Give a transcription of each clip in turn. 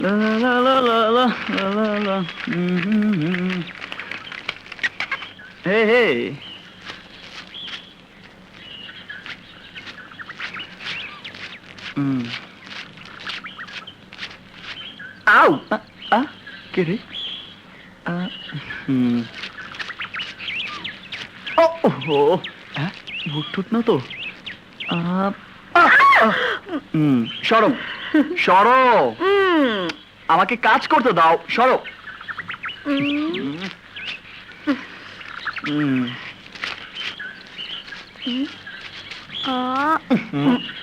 La la la la la la la la. Mm-hmm. Hey, hey. Ow! কে রে? ভূত টুত না তো? সরো সরো, আমাকে কাজ করতে দাও, সরো।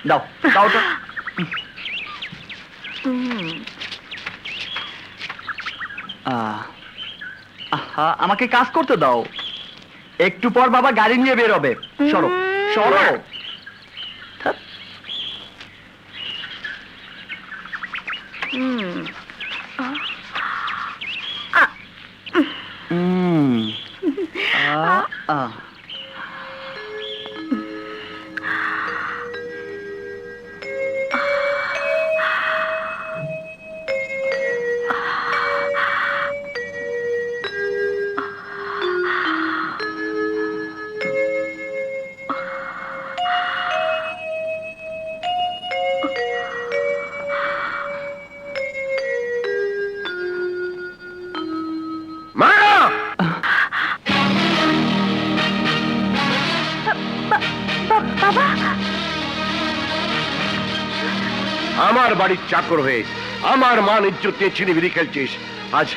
দাও দাও তো। আমাকে কাজ করতে দাও, একটু পর বাবা গাড়ি নিয়ে বের হবে। সরো সরো। আমার বাড়ির চাকর হয়ে আমার মান ইজ্জত নিয়ে ছিনিমিনি খেলছিস। আজ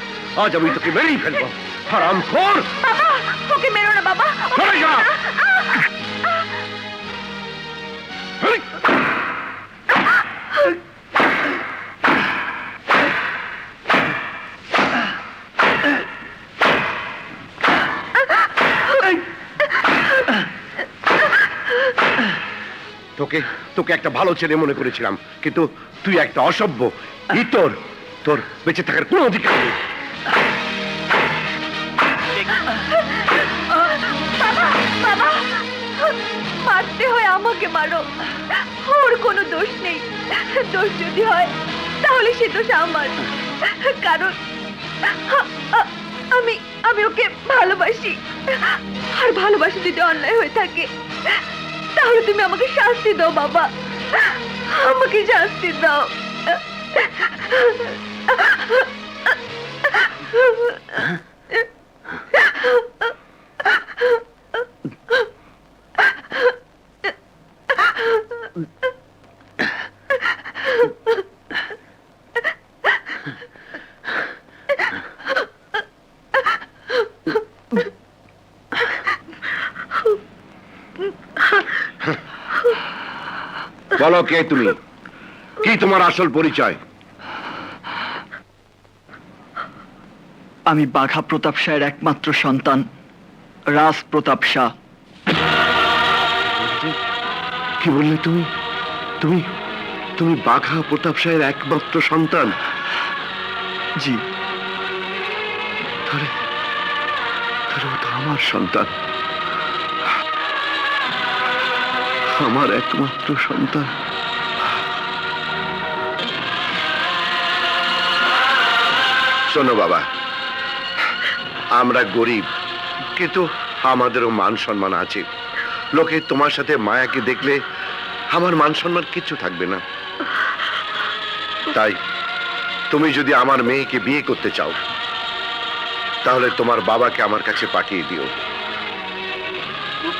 আজ আমি তোকে মেরেই ফেলবো। হারামখোর! বাবা, ওকে মেরো না বাবা। সরে যা! তোকে তোকে একটা ভালো ছেলে মনে করেছিলাম, কিন্তু তুই একটা অসভ্য। তোর তোর বেঁচে থাকার কোনো অধিকার নেই। বাবা, বাবা, মারতে হয় আমাকে মারো, ওর কোনো দোষ নেই। দোষ যদি হয় তাহলে সে দোষ আমার, কারণ আমি আমি ওকে ভালোবাসি। আর ভালোবাসা যদি অন্যায় হয়ে থাকে তাহলে তুমি আমাকে শাস্তি দাও বাবা, আমাকে শাস্তি দাও। বলো, কে তুমি? কি তোমার আসল পরিচয়? আমি বাঘা প্রতাপ শাহের একমাত্র সন্তান রাজ প্রতাপ শাহ। কি বললে তুমি? তুমি তুমি বাঘা প্রতাপ শাহের একমাত্র সন্তান? জি। তাহলে তাহলে ও তো আমার সন্তান, আমার একমাত্র সন্তান। শোনো বাবা, আমরা গরিব, কিন্তু আমাদেরও মান সম্মান আছে। লোকে তোমার সাথে মায়াকে দেখলে আমার মান সম্মান কিচ্ছু থাকবে না। তাই তুমি যদি আমার মেয়েকে বিয়ে করতে চাও তাহলে তোমার বাবাকে আমার কাছে পাঠিয়ে দিও।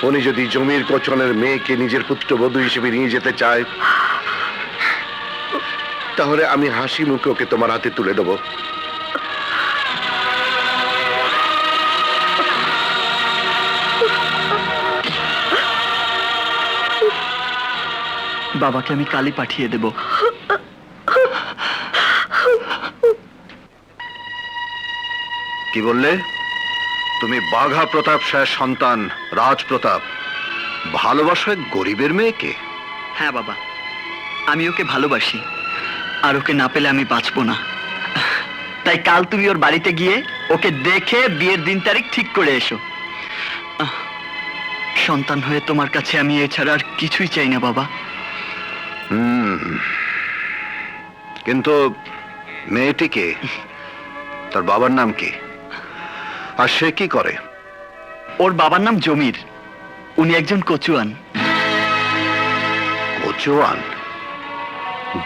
উনি যদি জমির কোচনের মেয়েকে নিজের পুত্রবধূ হিসেবে নিয়ে যেতে চায় তাহলে আমি হাসি মুখে ওকে তোমার হাতে তুলে দেব। বাবাকে আমি কালই পাঠিয়ে দেব। কি বললে? তুমি বাঘা প্রতাপ শাহের সন্তান রাজ প্রতাপ, ভালোবাসো এক গরিবের মেয়েকে? হ্যাঁ বাবা, আমি ওকে ভালোবাসি, আর ওকে না পেলে আমি বাঁচবো না। তাই কাল তুমি ওর বাড়িতে গিয়ে ওকে দেখে বিয়ের দিন তারিখ ঠিক করে এসো। সন্তান হয়ে তোমার কাছে আমি এছাড়া আর কিছুই চাই না বাবা। কিন্তু মেয়েটিকে তার বাবার নাম কি আর সে কি করে? ওর বাবার নাম জমির, উনি একজন কচুয়ান। কচুয়ান?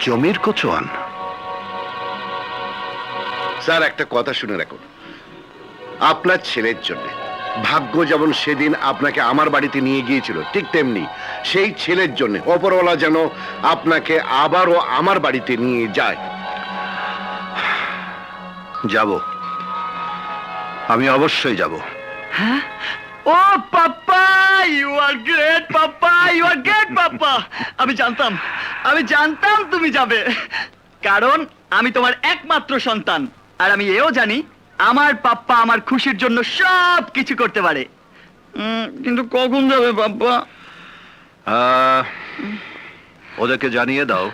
জমির কচুয়ান? স্যার একটা কথা শুনে রাখুন, আপনার ছেলের জন্য ভাগ্য যেমন সেদিন আপনাকে আমার বাড়িতে নিয়ে গিয়েছিল, ঠিক তেমনি সেই ছেলের জন্য ওপরওয়ালা যেন আপনাকে আবারও আমার বাড়িতে নিয়ে যায়। যাব, আমি অবশ্যই যাব। ও papa, you are great papa, you are great papa. আমি জানতাম তুমি যাবে, কারণ আমি তোমার একমাত্র সন্তান। আর আমি এও জানি আমার পাপ্পা আমার খুশির জন্য সব কিছু করতে পারে। কিন্তু কখন যাবে পাপ্পা? ওদেরকে জানিয়ে দাও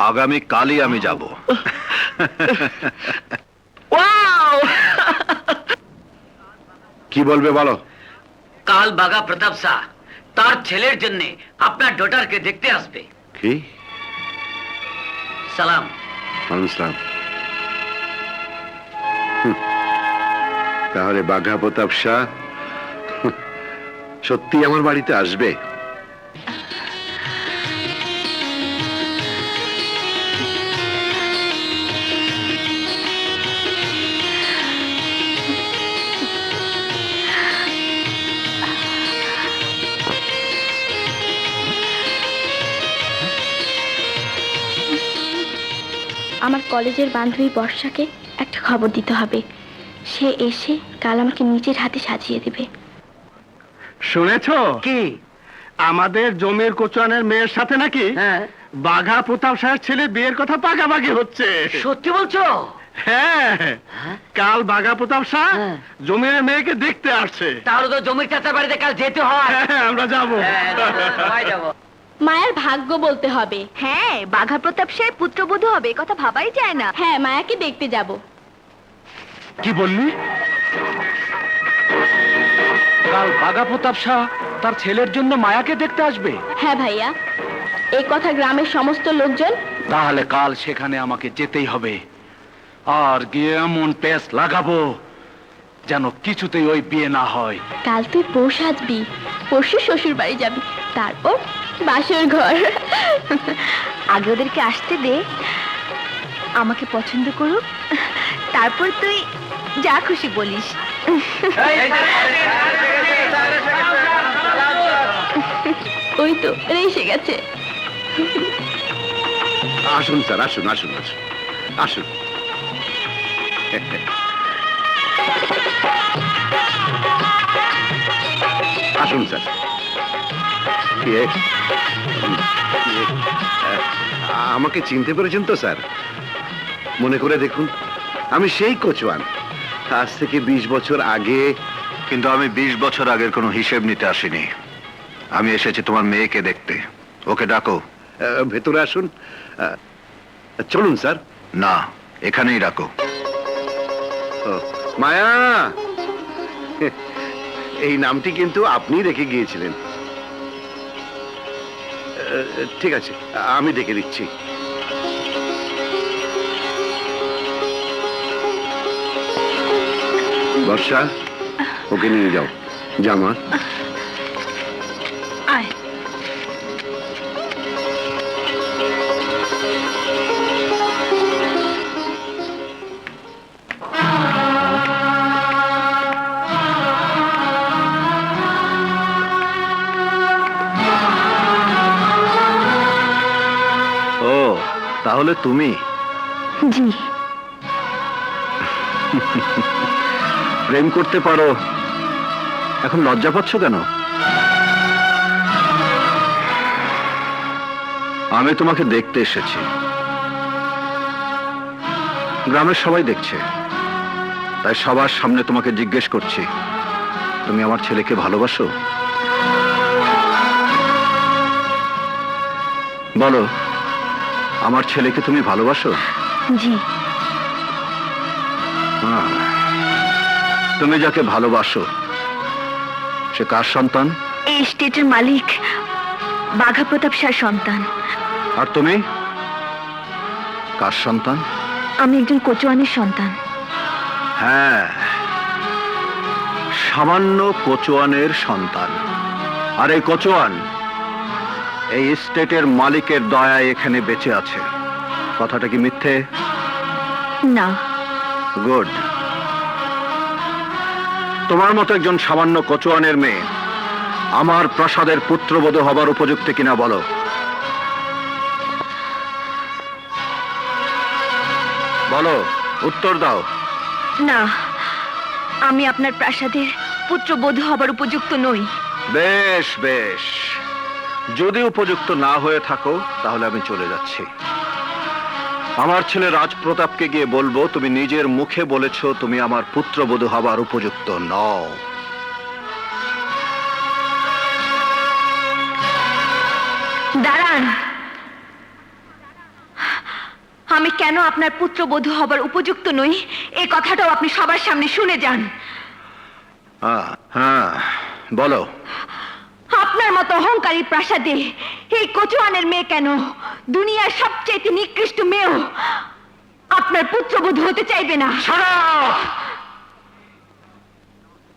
আগামী কালই আমি যাব। ওয়াও! কি বলবে বলো? কাল বাঘা প্রতাপ শাহ তার ছেলের জন্য আপনার ডটারকে দেখতে আসবে। কি? সালাম। আসসালাম। তাহলে বাঘা প্রতাপ শাহ সত্যি আমার বাড়িতে আসবে? আমার কলেজের বান্ধবী বর্ষাকে একটা খবর দিতে হবে। সে এসে কাল আমাকে নিজের হাতে সাজিয়ে দেবে। শুনেছো কি? আমাদের জমির কোচুয়ানের মেয়ের সাথে নাকি হ্যাঁ। বাঘা প্রতাপ সাহের ছেলে বিয়ের কথা পাকাপাকি হচ্ছে। সত্যি বলছো? হ্যাঁ, কাল বাঘা প্রতাপ শাহ হ্যাঁ। জমির মেয়েকে দেখতে আসছে। তাহলে তো জমির চাচার বাড়িতে কাল যেতে হয়। হ্যাঁ, আমরা যাবো। সবাই যাবো। মায়ের ভাগ্য বলতে হবে। হ্যাঁ, বাঘা প্রতাপ সাহেব পুত্রবধূ হবে, কথা ভাবাই যায় না। হ্যাঁ, মায়াকে দেখতে যাব। কি বললি? কাল বাঘা প্রতাপ শাহ তার ছেলের জন্য মায়াকে দেখতে আসবে? হ্যাঁ ভাইয়া, এই কথা গ্রামের সমস্ত লোকজন। তাহলে কাল সেখানে আমাকে যেতেই হবে, আর গিয়ে এমন পেস লাগাবো যেন কিছুতেই ওই বিয়ে না হয়। কাল তুই পৌষ আসবি, পরশু শ্বশুর বাড়ি যাবি, তারপর বাসর ঘর। আগে ওদেরকে আসতে দে, আমাকে পছন্দ করুক, তারপর তুই যা খুশি বলিস। ওই তো এসে গেছে। আসুন স্যার, আসুন আসুন আসুন আসুন। আসুন স্যার। আমাকে চিনতে পেরেছেন তো স্যার? মনে করে দেখুন, আমি সেই কচুয়ান, আজ থেকে 20 বছর আগে। কিন্তু আমি 20 বছর আগের কোনো হিসেব নিতে আসিনি। আমি এসেছি তোমার মেয়েকে দেখতে। ওকে ডাকো। ভেতরে আসুন। চলুন স্যার। না, এখানেই রাখো। ও, মায়া, এই নামটি কিন্তু আপনি রেখে গিয়েছিলেন। ঠিক আছে, আমি ডেকে দিচ্ছি। বর্ষা, ওকে নিয়ে যাও। জামা। আয়। ও, তাহলে তুমি? জি। প্রেম করতে পারো, এখন লজ্জা পাচ্ছ কেন? আমি তোমাকে দেখতে এসেছি, গ্রামের সবাই দেখছে, তাই সবার সামনে তোমাকে জিজ্ঞেস করছি, তুমি আমার ছেলেকে ভালোবাসো? বলো, আমার ছেলেকে তুমি ভালোবাসো? জি। হ্যাঁ। তুমি যাকে ভালোবাসো সে কার সন্তান? এই স্টেটের মালিক বাঘা প্রতাপ শাহ সন্তান। আর তুমি কার সন্তান? আমি একজন কোচওয়ানের সন্তান। হ্যাঁ, সামান্য কোচওয়ানের সন্তান। আর এই কোচওয়ান এই স্টেটের মালিকের দয়ায় এখানে বেঁচে আছে। কথাটা কি মিথ্যে? না। গুড। তোমার মতো একজন সামান্য কোচওয়ানের মেয়ে আমার প্রাসাদের পুত্রবধূ হবার উপযুক্ত কিনা বলো। বলো, উত্তর দাও। না, আমি আপনার প্রাসাদের পুত্রবধূ হবার উপযুক্ত নই। বেশ বেশ, যদি উপযুক্ত না হয়ে থাকো তাহলে আমি চলে যাচ্ছি। আমার ছেলে রাজপ্রতাপকে গিয়ে বলবো তুমি নিজের মুখে বলেছো তুমি আমার পুত্রবধূ হবার উপযুক্ত নও। দাঁড়ান, আমি কেন আপনার পুত্রবধূ হবার উপযুক্ত নই এই কথাটাও আপনি সবার সামনে শুনে যান। হ্যাঁ, বলো। আপনার মতো অহংকারী প্রাসাদে এই কোচওয়ানের মেয়ে কেন দুনিয়ার সবচেয়ে নিকৃষ্ট মেয়েও আপনার পুত্রবধূ হতে চাইবে না।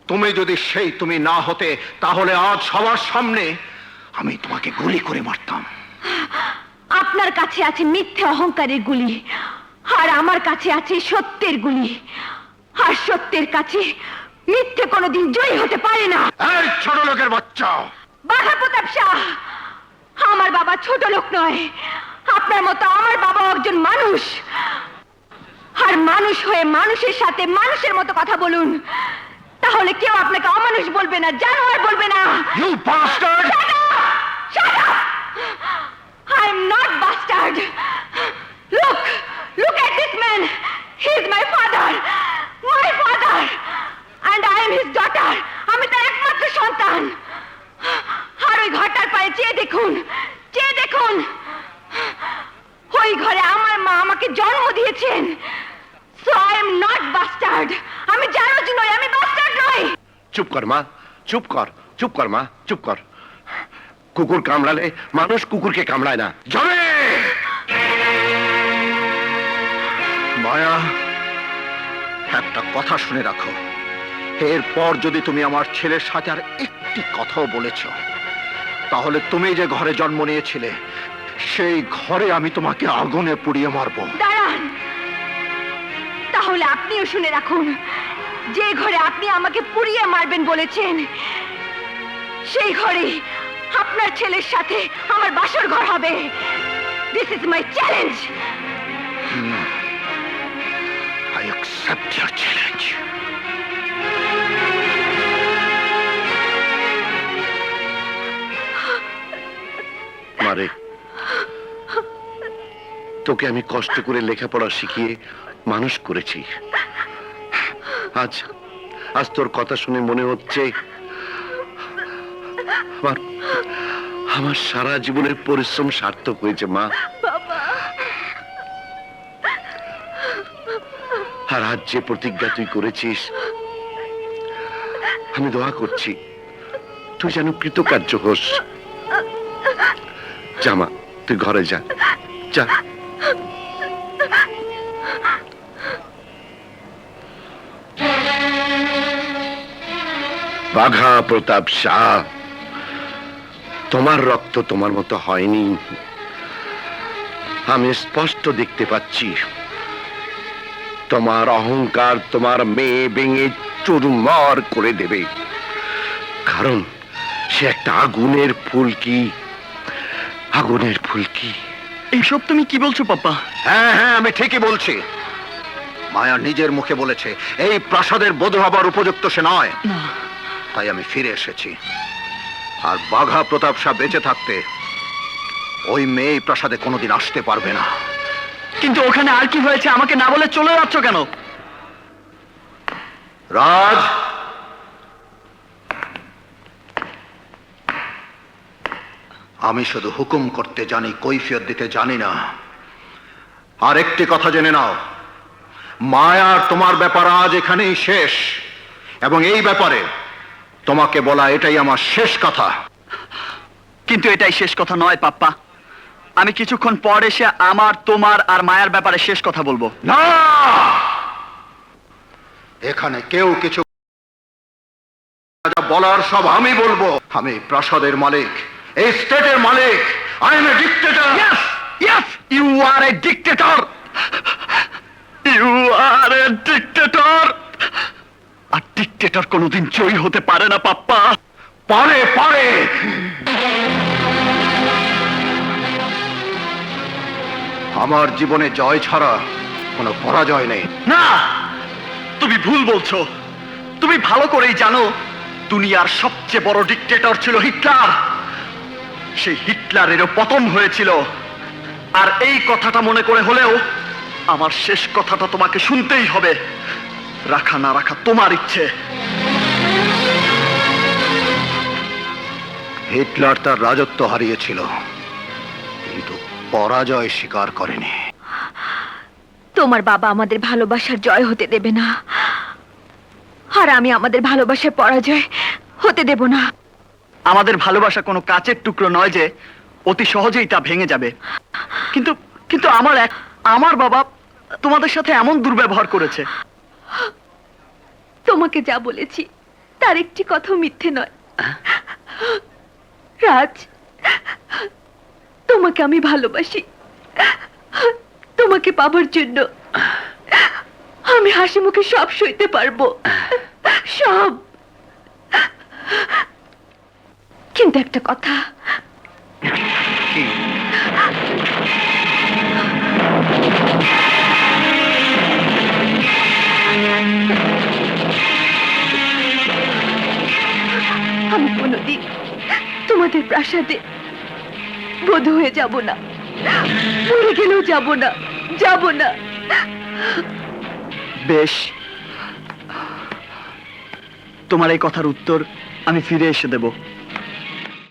তুমি যদি সেই তুমি না হতে তাহলে আজ সবার সামনে আমি তোমাকে গুলি করে মারতাম। আপনার কাছে আছে মিথ্যে অহংকারের গুলি, আর আমার কাছে আছে সত্যের গুলি। আর সত্যের কাছে মিথ্যে কোনোদিন জয়ী হতে পারে না। এই ছোট লোকের বাচ্চা! বাঘা প্রতাপ শাহ, আমার বাবা ছোট লোক নয়। আপনার মতো আমার বাবা একজন মানুষ। আর মানুষ হয়ে মানুষের সাথে মানুষের মতো কথা বলুন, তাহলে কেউ আপনাকে অমানুষ বলবে না, জানোয়ার বলবে না। You bastard! Shut up! I am not bastard. Look at this man. He is my father, and I am his daughter. আমি তার একমাত্র সন্তান। আর ওই ঘরটার পায়ে চেয়ে দেখুন, ওই ঘরে আমার মা আমাকে জন্ম দিয়েছেন। So I am not bastard. আমি জানোজ নই, আমি বাস্টার্ড নই। চুপ কর মা, চুপ কর মা, চুপ কর। কুকুর কামড়ালে মানুষ কুকুরকে কামড়ায় না। যাবে মায়া, একটা কথা শুনে রাখো। এরপর যদি তুমি আমার ছেলের সাথে আর একটি কথাও বলেছ, তাহলে তুমি যে ঘরে জন্ম নিয়েছিলে সেই ঘরে আমি তোমাকে আগুনে পুড়িয়ে মারবো। দাঁড়ান, তাহলে আপনিও শুনে রাখুন, যে ঘরে আপনি আমাকে পুড়িয়ে মারবেন বলেছেন সেই ঘরে আপনার ছেলের সাথে আমার বাসর ঘর হবে। This is my challenge. I accept your challenge. মারে, তোকে আমি কষ্ট করে লেখাপড়া শিখিয়ে মানুষ করেছি। আজ তোর কথা শুনে মনে হচ্ছে আমার সারা জীবনের পরিশ্রম সার্থক হয়েছে মা। আর আজ যে প্রতিজ্ঞা তুই করেছিস, আমি দোয়া করছি তুই যেন কৃতকার্য হোস। জামা, তুই ঘরে যা। বাঘা প্রতাপ শাহ, তোমার রক্ত তোমার মতো হয়নি। আমি স্পষ্ট দেখতে পাচ্ছি তোমার অহংকার তোমার মেয়ে ভেঙে চুরমার করে দেবে। কারণ সে একটা আগুনের ফুলকি। এইসব তুমি কি বলছো পাপা? হ্যাঁ, আমি ঠিকই বলছি। মায়া নিজের মুখে বলেছে এই প্রাসাদের বধূ হবার উপযুক্ত সে নয়। তাই আমি ফিরে এসেছি। আর বাঘা প্রতাপ শাহ বেঁচে থাকতে ওই মেয়ে প্রাসাদে কোনোদিন আসতে পারবে না। কিন্তু ওখানে আর কি হয়েছে আমাকে না বলে চলে যাচ্ছ কেন? রাজ, আমি শুধু হুকুম করতে জানি, কৈফিয়ত দিতে জানি না। আর একটি কথা জেনে নাও, মায়ার তোমার ব্যাপার আজ এখানেই শেষ, এবং এই ব্যাপারে তোমাকে বলা এটাই আমার শেষ কথা। কিন্তু এটাই শেষ কথা নয় পাপ্পা। আমি কিছুক্ষণ পর এসে আমার, তোমার আর মায়ার ব্যাপারে শেষ কথা বলবো। না, এখানে কেউ কিছু যা বলার সব আমি বলবো। আমি প্রাসাদের মালিক, এই স্টেটের মালিক। I am a dictator. Yes, yes, you are a dictator. You are a dictator. আর ডিক্টেটর কোনোদিন জয়ী হতে পারে না পাপ্পা। পারে পারে। আমার জীবনে জয় ছাড়া কোনো পরাজয় নেই। না, তুমি ভুল বলছো। তুমি ভালো করেই জানো দুনিয়ার সবচেয়ে বড় ডিক্টেটর ছিল হিটলার। সেই হিটলারেরও পতন হয়েছিল। আর এই কথাটা মনে করে হলেও আমার শেষ কথাটা তোমাকে শুনতেই হবে। রাখা না রাখা তোমার ইচ্ছে। হিটলার তার রাজত্ব হারিয়েছিল, কিন্তু পরাজয় স্বীকার করেনি। তোমার বাবা আমাদের ভালোবাসার জয় হতে দেবে না, আর আমি আমাদের ভালোবাসার পরাজয় হতে দেব না। আমাদের ভালোবাসা কোনো কাচের টুকরো নয় যে অতি সহজেই তা ভেঙে যাবে। কিন্তু কিন্তু আমার বাবা তোমাদের সাথে এমন দুর্ব্যবহার করেছে। তোমাকে যা বলেছি তার একটি কথাও মিথ্যে নয়। রাজ, তোমাকে আমি ভালোবাসি। তোমাকে পাবার জন্য আমি হাসি মুখে সব সইতে পারবো, সব। কিন্তু একটা কথা, আমি কোনোদিন তোমাদের প্রাসাদে বধূ হয়ে যাব না, মরে গেলেও যাব না, যাব না। বেশ, তোমার এই কথার উত্তর আমি ফিরে এসে দেব।